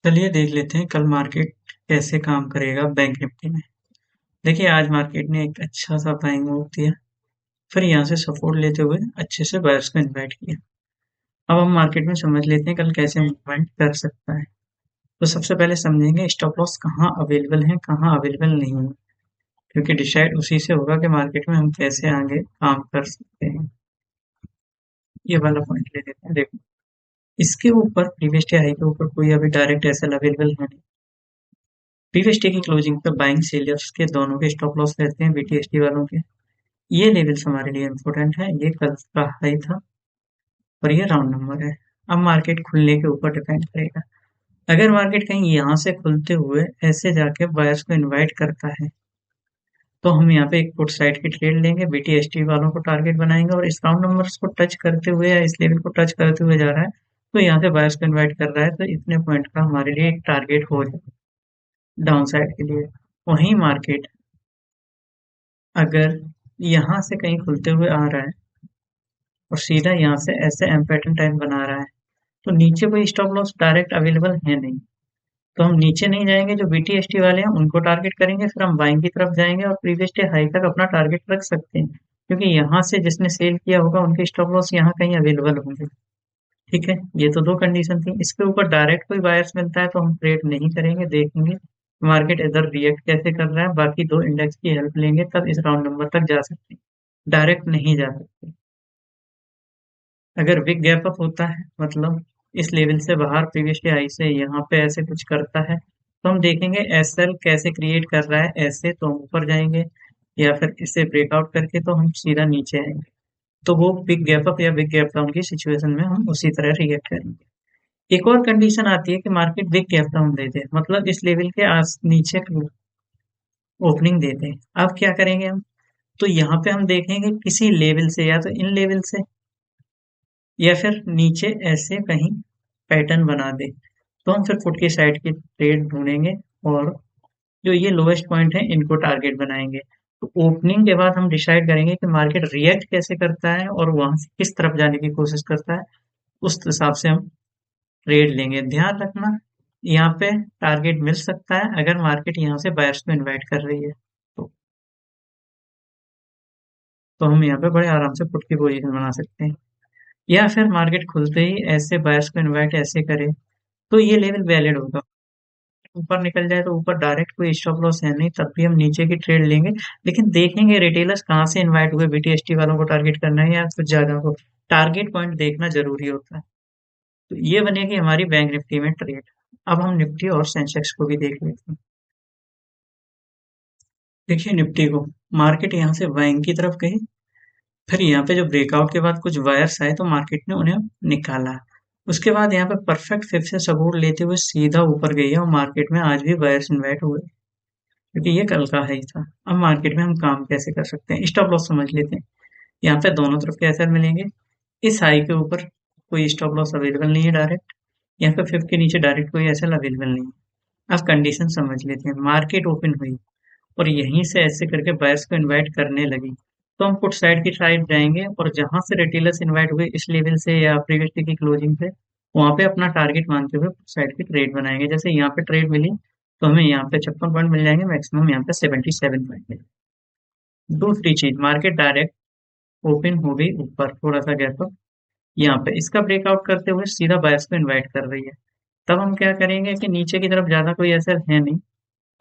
चलिए देख लेते हैं कल मार्केट कैसे काम करेगा बैंक निफ्टी में। देखिए आज मार्केट ने एक अच्छा सा बाइंग मूव दिया, फिर यहाँ से सपोर्ट लेते हुए अच्छे से बायर्स को इनवाइट किया। अब हम मार्केट में समझ लेते हैं कल कैसे मूवमेंट कर सकता है। तो सबसे पहले समझेंगे स्टॉप लॉस कहाँ अवेलेबल है, कहाँ अवेलेबल नहीं है, क्योंकि डिसाइड उसी से होगा कि मार्केट में हम कैसे आगे काम कर सकते हैं। ये वाला पॉइंट ले लेते हैं। देखो, इसके ऊपर प्रीवियस डे हाई के ऊपर कोई अभी डायरेक्ट एसएल अवेलेबल है नहीं। प्रीवियस डे की क्लोजिंग पे बाइंग सेलर्स के दोनों के स्टॉप लॉस रहते हैं, बीटीएसडी वालों के। ये लेवल्स हमारे लिए इम्पोर्टेंट है। ये कल का हाई था और ये राउंड नंबर है। अब मार्केट खुलने के ऊपर डिपेंड करेगा। अगर मार्केट कहीं यहाँ से खुलते हुए ऐसे जाके बायर्स को इनवाइट करता है तो हम यहाँ पे एक पुट साइड की ट्रेड लेंगे, बीटीएसडी वालों को टारगेट बनाएंगे और इस राउंड नंबर्स को टच करते हुए या इस लेवल को टच करते हुए जा रहा है तो यहाँ से बायर्स को इन्वाइट कर रहा है, तो इतने पॉइंट का हमारे लिए एक टारगेट हो जाए डाउन साइड के लिए। वहीं मार्केट अगर यहाँ से कहीं खुलते हुए आ रहा है और सीधा यहाँ से ऐसे एम पैटर्न टाइप बना रहा है तो नीचे कोई स्टॉप लॉस डायरेक्ट अवेलेबल है नहीं, तो हम नीचे नहीं जाएंगे। जो बीटीएसटी वाले हैं उनको टारगेट करेंगे, फिर हम बाइंग की तरफ जाएंगे और प्रीवियस डे हाई तक अपना टारगेट रख सकते हैं, क्योंकि यहाँ से जिसने सेल किया होगा उनके स्टॉप लॉस यहाँ कहीं अवेलेबल होंगे। ठीक है, ये तो दो कंडीशन थी। इसके ऊपर डायरेक्ट कोई बायर्स मिलता है तो हम ट्रेड नहीं करेंगे, देखेंगे मार्केट इधर रिएक्ट कैसे कर रहा है, बाकी दो इंडेक्स की हेल्प लेंगे तब इस राउंड नंबर तक जा सकते हैं, डायरेक्ट नहीं जा सकते। अगर बिग गैप अप होता है, मतलब इस लेवल से बाहर प्रीवियस डे हाई से यहाँ पे ऐसे कुछ करता है, तो हम देखेंगे एसएल कैसे क्रिएट कर रहा है। ऐसे तो हम ऊपर जाएंगे, या फिर इसे ब्रेकआउट करके तो हम सीधा नीचे आएंगे। तो वो बिग गैप अप या बिग गैप डाउन की सिचुएशन में हम उसी तरह रिएक्ट करेंगे। एक और कंडीशन आती है कि मार्केट बिग गैप डाउन दे दे, मतलब इस लेवल के आस नीचे ओपनिंग दे दे। अब क्या करेंगे हम? तो यहाँ पे हम देखेंगे किसी लेवल से, या तो इन लेवल से या फिर नीचे ऐसे कहीं पैटर्न बना दे, तो हम फिर फुट की साइड की ट्रेड ढूंढेंगे और जो ये लोएस्ट पॉइंट है इनको टारगेट बनाएंगे। तो ओपनिंग के बाद हम डिसाइड करेंगे कि मार्केट रिएक्ट कैसे करता है और वहां से किस तरफ जाने की कोशिश करता है, उस हिसाब से हम ट्रेड लेंगे। ध्यान रखना, यहाँ पे टारगेट मिल सकता है अगर मार्केट यहाँ से बायर्स को इनवाइट कर रही है तो हम यहाँ पे बड़े आराम से पुट की पोजीशन बना सकते हैं। या फिर मार्केट खुलते ही ऐसे बायर्स को इनवाइट ऐसे करे तो ये लेवल वैलिड होगा। ऊपर निकल जाए तो ऊपर डायरेक्ट कोई स्टॉप लॉस है नहीं, तब भी हम नीचे की ट्रेड लेंगे, लेकिन देखेंगे रिटेलर्स कहाँ से इनवाइट हुए, बीटीएसटी वालों को टारगेट करना है या कुछ ज्यादा को। टारगेट पॉइंट देखना जरूरी होता है। तो ये बनेगी हमारी बैंक निफ्टी में ट्रेड। अब हम निफ्टी और सेंसेक्स को भी देख लेते हैं। देखिए निफ्टी को, मार्केट यहाँ से बाइंग की तरफ गई, फिर यहाँ पे जो ब्रेकआउट के बाद कुछ वायर्स आए तो मार्केट ने उन्हें निकाला। उसके बाद यहाँ पे परफेक्ट फिफ्थ से सपोर्ट लेते हुए सीधा ऊपर गई है और मार्केट में आज भी वायर्स इन्वाइट हुए, क्योंकि ये कल का हाई था। अब मार्केट में हम काम कैसे कर सकते हैं, स्टॉप लॉस समझ लेते हैं। यहाँ पे दोनों तरफ के एसएल मिलेंगे। इस हाई के ऊपर कोई स्टॉप लॉस अवेलेबल नहीं है डायरेक्ट, यहाँ पे फिफ्थ के नीचे डायरेक्ट कोई एसएल अवेलेबल नहीं है। अब कंडीशन समझ लेते हैं। मार्केट ओपन हुई और यहीं से ऐसे करके बायर्स को इनवाइट करने लगी, तो हम पुट साइड की साइड जाएंगे और जहां से रिटेलर्स इनवाइट हुए इस लेवल से या प्रीवियस डे की क्लोजिंग से, वहां पे अपना टारगेट मानते हुए पुट साइड की ट्रेड बनाएंगे। जैसे यहाँ पे ट्रेड मिली तो हमें यहाँ पे 56 पॉइंट मिल जाएंगे, मैक्सिमम यहाँ पे 77 पॉइंट मिले। दूसरी चीज, मार्केट डायरेक्ट ओपन हो गई ऊपर, थोड़ा सा गैप अप यहाँ पे इसका ब्रेकआउट करते हुए सीधा बायर्स को इन्वाइट कर रही है। तब हम क्या करेंगे कि नीचे की तरफ ज्यादा कोई असर है नहीं,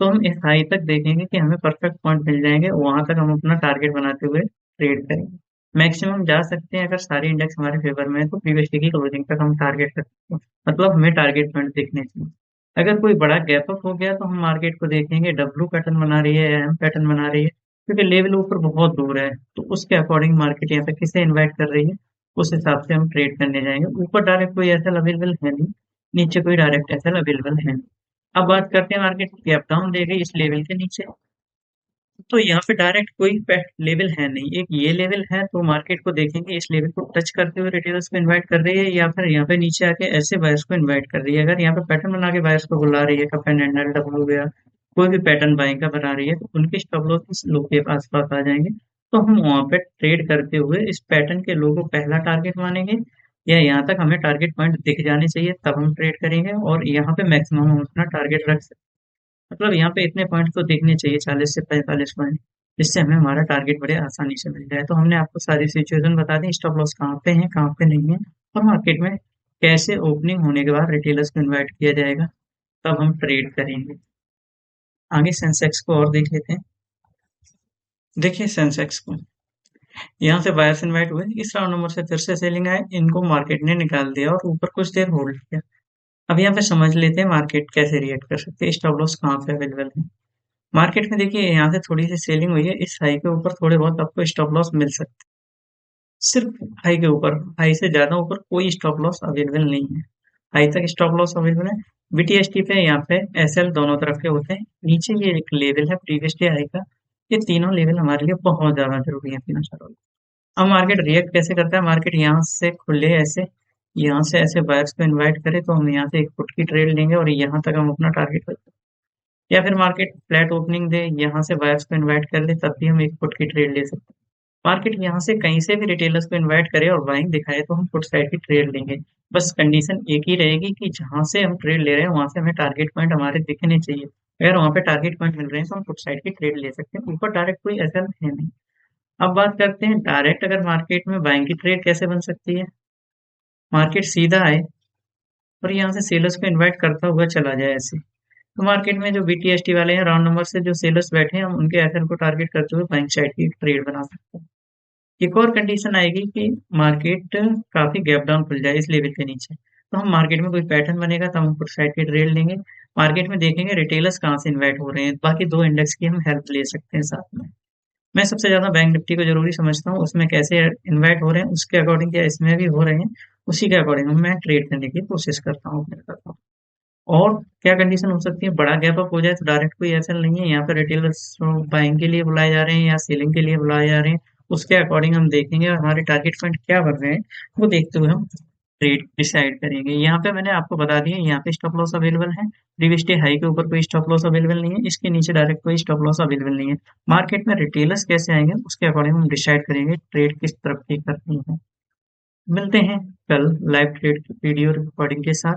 तो हम इस हाई तक देखेंगे कि हमें परफेक्ट पॉइंट मिल जाएंगे, वहां तक हम अपना टारगेट बनाते हुए ट्रेड करेंगे। मैक्सिमम जा सकते हैं, अगर सारे इंडेक्स हमारे फेवर में है तो प्रीवियस डे की क्लोजिंग तक हम टारगेट रखते हैं, मतलब हमें टारगेट पॉइंट देखने चाहिए। अगर कोई बड़ा गैप अप हो गया तो हम मार्केट को देखेंगे डब्ल्यू पैटर्न बना रही है या एम पैटर्न बना रही है, क्योंकि लेवल ऊपर बहुत दूर है, तो उसके अकॉर्डिंग मार्केट यहाँ पे किसे इन्वाइट कर रही है उस हिसाब से हम ट्रेड करने जाएंगे। ऊपर डायरेक्ट कोई एसएल अवेलेबल है नहीं, नीचे कोई डायरेक्ट एसएल अवेलेबल है नहीं। अब बात करते हैं, मार्केट गैप डाउन दे गई इस लेवल के नीचे, तो यहाँ पे डायरेक्ट कोई लेवल है नहीं। एक ये लेवल है तो मार्केट को देखेंगे इस लेवल को टच करते हुए रिटेलर्स को इनवाइट कर रही है या फिर यहाँ पे नीचे आके ऐसे बायर्स को इनवाइट कर रही है। अगर यहाँ पे पैटर्न बना के बायर्स को बुला रही है, कप एंड हैंडल डब्ल्यू गया, कोई भी पैटर्न बाइंग का बना रही है, तो उनके स्टॉप लॉस इस लो के आसपास आ जाएंगे। तो हम वहां पे ट्रेड करते हुए इस पैटर्न के लो को पहला टारगेट मानेंगे, या यहाँ तक हमें टारगेट पॉइंट दिख जाने चाहिए, तब हम ट्रेड करेंगे, और यहाँ पे मैक्सिमम हम अपना टारगेट रख सकते, मतलब यहाँ पे इतने पॉइंट तो दिखने चाहिए, 40 से 45 पॉइंट, जिससे हमें हमारा टारगेट बड़े आसानी से मिल जाए। तो हमने आपको सारी सिचुएशन बता दी, स्टॉप लॉस कहाँ पे है, कहाँ पे नहीं है, और मार्केट में कैसे ओपनिंग होने के बाद रिटेलर्स को इन्वाइट किया जाएगा, तब हम ट्रेड करेंगे। आगे सेंसेक्स को और देख लेते हैं। देखिए सेंसेक्स को, यहाँ से बायर्स इन्वाइट हुए, इस राउंड नंबर से फिर से सेलिंग आए, इनको मार्केट ने निकाल दिया और ऊपर कुछ देर होल्ड किया। अब यहाँ पे समझ लेते हैं मार्केट कैसे रिएक्ट कर सकते हैं, स्टॉप लॉस कहाँ पे अवेलेबल है। मार्केट में देखिए यहाँ से थोड़ी सी सेलिंग हुई है, इस हाई के ऊपर थोड़े बहुत आपको स्टॉप लॉस मिल सकते हैं, सिर्फ हाई के ऊपर, हाई से ज्यादा ऊपर कोई स्टॉप लॉस अवेलेबल नहीं है। हाई तक स्टॉप लॉस अवेलेबल है, बीटीएसटी पे यहाँ पे एसएल दोनों तरफ के होते हैं। नीचे ये एक लेवल है प्रीवियस डे हाई का, ये तीनों लेवल हमारे लिए बहुत ज्यादा जरूरी है, तीनों चारों। अब मार्केट रिएक्ट कैसे करता है, मार्केट यहाँ से खुले ऐसे, यहाँ से ऐसे बायर्स को इनवाइट करे तो हम यहाँ से एक फुट की ट्रेड लेंगे और यहाँ तक हम अपना टारगेट करते हैं। या फिर मार्केट फ्लैट ओपनिंग दे, यहाँ से बायर्स को इनवाइट कर ले, तब भी हम एक फुट की ट्रेड ले सकते हैं। मार्केट यहाँ से कहीं से भी रिटेलर्स को इनवाइट करे और बाइंग दिखाए तो हम फुट साइड की ट्रेड लेंगे। बस कंडीशन एक ही रहेगी कि जहां से हम ट्रेड ले रहे हैं वहां से हमें टारगेट पॉइंट हमारे दिखने चाहिए। अगर वहां पे टारगेट पॉइंट मिल रहे हैं तो हम फुट साइड की ट्रेड ले सकते हैं, ऊपर डायरेक्ट कोई ऐसा है नहीं। अब बात करते हैं डायरेक्ट अगर मार्केट में बाइंग की ट्रेड कैसे बन सकती है। मार्केट सीधा आए और यहाँ से सेलर्स को इन्वाइट करता हुआ चला जाए ऐसे, तो मार्केट में जो बीटीएसटी वाले हैं राउंड नंबर से जो सेलर्स बैठे हैं, हम उनके एसएल को टारगेट करते हुए बाइंग साइड की ट्रेड बना सकते हैं। एक और कंडीशन आएगी कि मार्केट काफी गैप डाउन खुल जाए इस लेवल के नीचे, तो हम मार्केट में कोई पैटर्न बनेगा तो हम ऊपर साइड की ट्रेड लेंगे। मार्केट में देखेंगे रिटेलर्स कहाँ से इन्वाइट हो रहे हैं, बाकी दो इंडेक्स की हम हेल्प ले सकते हैं साथ में। मैं सबसे ज्यादा बैंक निफ्टी को जरूरी समझता हूँ, उसमें कैसे इन्वाइट हो रहे हैं उसके अकॉर्डिंग, क्या इसमें भी हो रहे हैं उसी के अकॉर्डिंग मैं ट्रेड करने की कोशिश करता हूँ, करता हूँ। और क्या कंडीशन हो सकती है, बड़ा गैप अप हो जाए तो डायरेक्ट कोई ऐसा नहीं है यहाँ पे रिटेलर्स बाइंग के लिए बुलाए जा रहे हैं या सेलिंग के लिए बुलाए जा रहे हैं, उसके अकॉर्डिंग हम देखेंगे और हमारे टारगेट पॉइंट क्या बन रहे हैं वो देखते हुए हम रेट डिसाइड करेंगे। यहाँ पे मैंने आपको बता दिया, यहाँ पे स्टॉप लॉस अवेलेबल है, प्रीवियस डे हाई के ऊपर कोई स्टॉप लॉस अवेलेबल नहीं है, इसके नीचे डायरेक्ट कोई स्टॉप लॉस अवेलेबल नहीं है। मार्केट में रिटेलर्स कैसे आएंगे उसके अकॉर्डिंग हम डिसाइड करेंगे ट्रेड किस तरफ की करनी है। मिलते हैं कल लाइव ट्रेड वीडियो रिकॉर्डिंग के साथ।